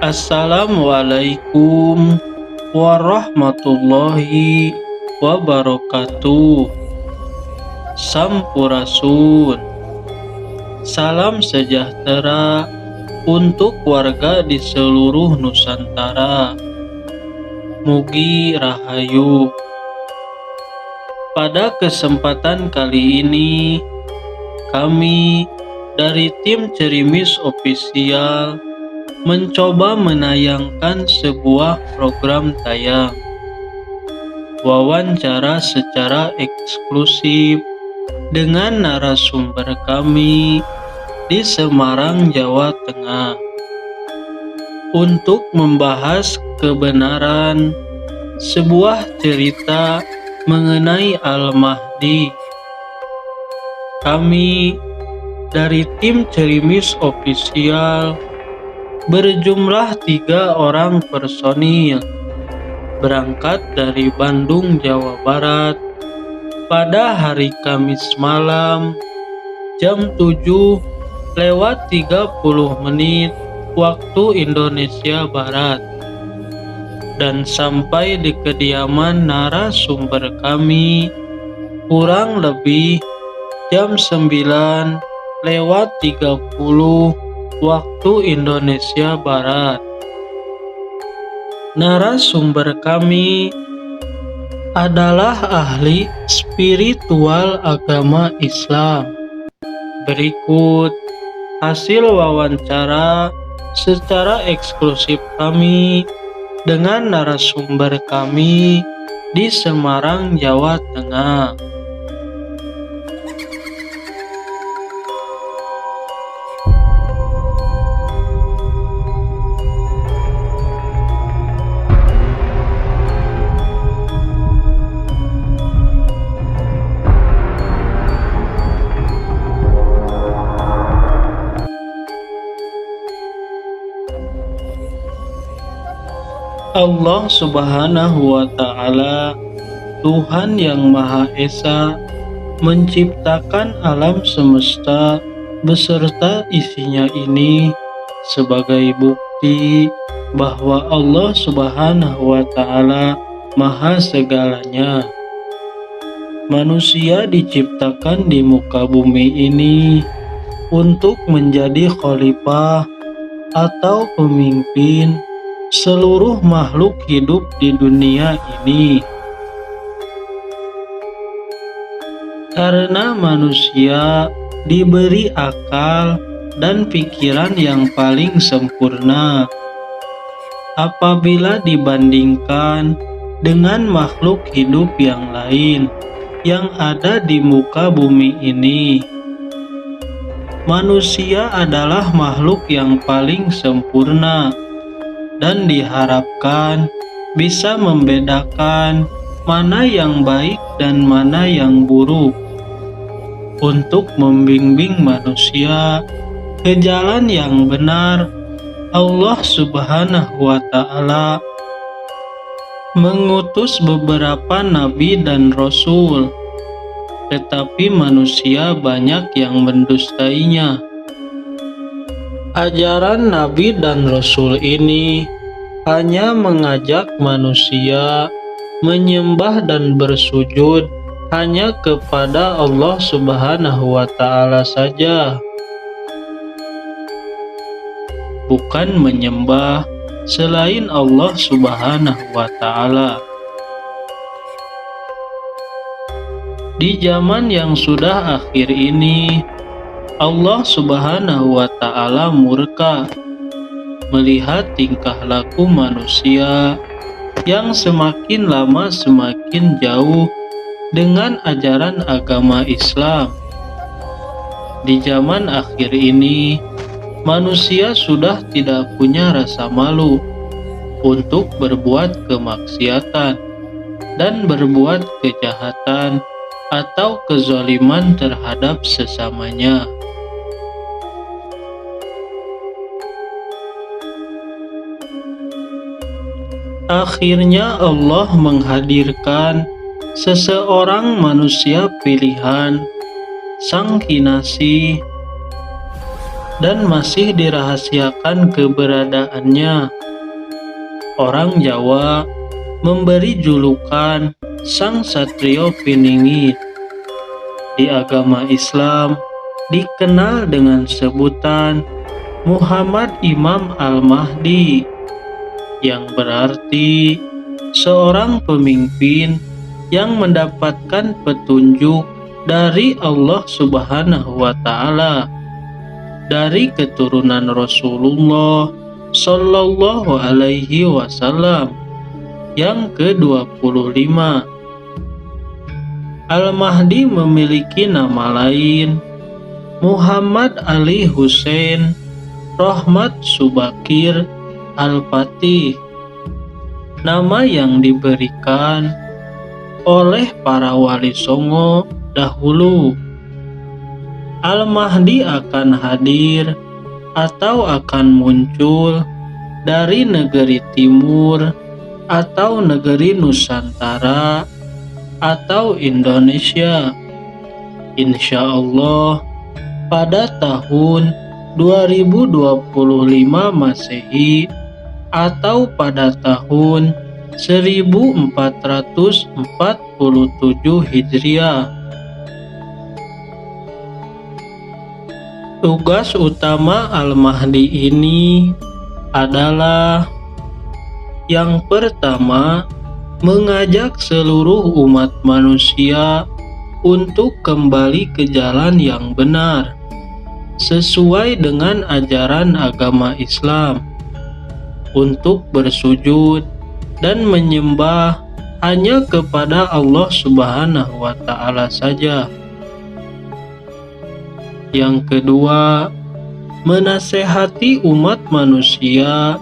Assalamualaikum warahmatullahi wabarakatuh. Sampurasun. Salam sejahtera untuk warga di seluruh Nusantara. Mugi Rahayu. Pada kesempatan kali ini, kami dari tim Cerimis Official mencoba menayangkan sebuah program tayang wawancara secara eksklusif dengan narasumber kami di Semarang, Jawa Tengah untuk membahas kebenaran sebuah cerita mengenai Al-Mahdi. Kami dari tim Cerimis Official berjumlah 3 orang personil berangkat dari Bandung, Jawa Barat pada hari Kamis malam jam 7:30 waktu Indonesia Barat, dan sampai di kediaman narasumber kami kurang lebih jam 9:30 waktu Indonesia Barat. Narasumber kami adalah ahli spiritual agama Islam. Berikut hasil wawancara secara eksklusif kami dengan narasumber kami di Semarang, Jawa Tengah. Allah Subhanahu wa Ta'ala, Tuhan yang Maha Esa, menciptakan alam semesta beserta isinya ini sebagai bukti bahwa Allah Subhanahu wa Ta'ala Maha segalanya. Manusia diciptakan di muka bumi ini untuk menjadi khalifah atau pemimpin seluruh makhluk hidup di dunia ini. Karena manusia diberi akal dan pikiran yang paling sempurna apabila dibandingkan dengan makhluk hidup yang lain yang ada di muka bumi ini. Manusia adalah makhluk yang paling sempurna dan diharapkan bisa membedakan mana yang baik dan mana yang buruk untuk membimbing manusia ke jalan yang benar. Allah Subhanahu wa Ta'ala mengutus beberapa nabi dan rasul, tetapi manusia banyak yang mendustainya. Ajaran nabi dan rasul ini hanya mengajak manusia menyembah dan bersujud hanya kepada Allah Subhanahu wa Ta'ala saja, bukan menyembah selain Allah Subhanahu wa Ta'ala. Di zaman yang sudah akhir ini, Allah Subhanahu wa Ta'ala murka melihat tingkah laku manusia yang semakin lama semakin jauh dengan ajaran agama Islam. Di zaman akhir ini, manusia sudah tidak punya rasa malu untuk berbuat kemaksiatan dan berbuat kejahatan atau kezaliman terhadap sesamanya. Akhirnya Allah menghadirkan seseorang manusia pilihan, Sang Kinasih, dan masih dirahasiakan keberadaannya. Orang Jawa memberi julukan Sang Satrio Piningit. Di agama Islam dikenal dengan sebutan Muhammad Imam Al-Mahdi, yang berarti seorang pemimpin yang mendapatkan petunjuk dari Allah Subhanahu wa Ta'ala dari keturunan Rasulullah Shallallahu Alaihi Wasallam. Yang ke-25, Al-Mahdi memiliki nama lain Muhammad Ali Hussein Rohmat Subakir Al-Fatih, nama yang diberikan oleh para wali songo dahulu. Al-Mahdi akan hadir atau akan muncul dari negeri timur atau negeri Nusantara atau Indonesia, insya Allah pada tahun 2025 Masehi atau pada tahun 1447 Hijriah. Tugas utama Al-Mahdi ini adalah yang pertama, mengajak seluruh umat manusia untuk kembali ke jalan yang benar sesuai dengan ajaran agama Islam, untuk bersujud dan menyembah hanya kepada Allah Subhanahu wa Ta'ala saja. Yang kedua, menasehati umat manusia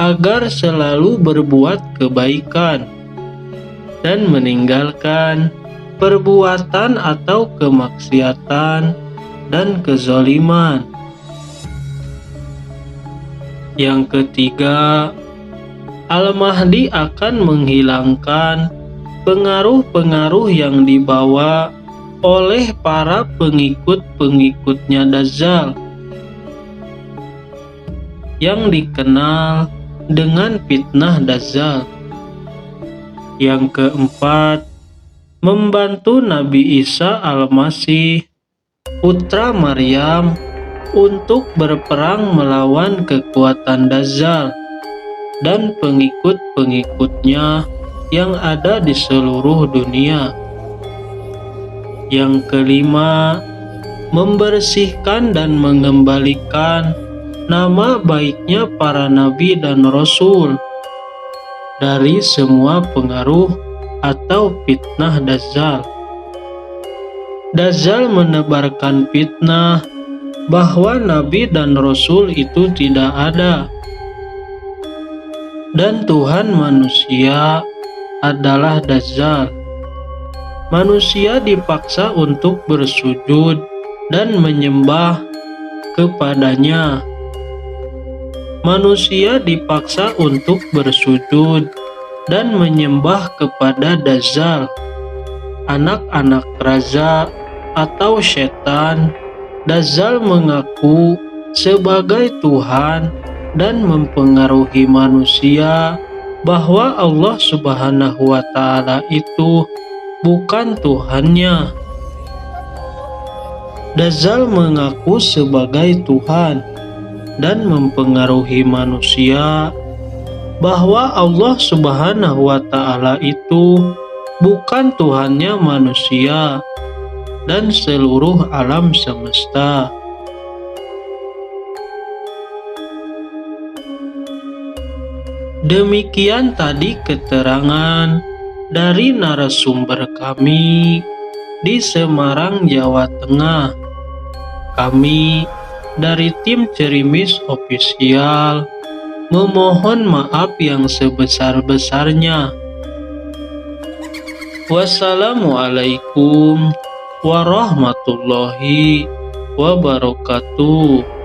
agar selalu berbuat kebaikan dan meninggalkan perbuatan atau kemaksiatan dan kezaliman. Yang ketiga, Al-Mahdi akan menghilangkan pengaruh-pengaruh yang dibawa oleh para pengikut-pengikutnya Dajjal yang dikenal dengan fitnah Dajjal. Yang keempat, membantu Nabi Isa Al-Masih, putra Maryam, untuk berperang melawan kekuatan Dajjal dan pengikut-pengikutnya yang ada di seluruh dunia. Yang kelima, membersihkan dan mengembalikan nama baiknya para nabi dan rasul dari semua pengaruh atau fitnah Dajjal. Dajjal menebarkan fitnah bahwa nabi dan rasul itu tidak ada, dan Tuhan manusia adalah Dajjal. Manusia dipaksa untuk bersujud dan menyembah kepadanya. Manusia dipaksa untuk bersujud dan menyembah kepada Dajjal, anak-anak raja atau setan. Dajjal mengaku sebagai Tuhan dan mempengaruhi manusia bahwa Allah Subhanahu wa Ta'ala itu bukan Tuhannya. Dajjal mengaku sebagai Tuhan dan mempengaruhi manusia bahwa Allah Subhanahu wa Ta'ala itu bukan Tuhannya manusia dan seluruh alam semesta. Demikian tadi keterangan dari narasumber kami di Semarang, Jawa Tengah. Kami dari tim Cerimis Official memohon maaf yang sebesar-besarnya. Wassalamualaikum warahmatullahi wabarakatuh.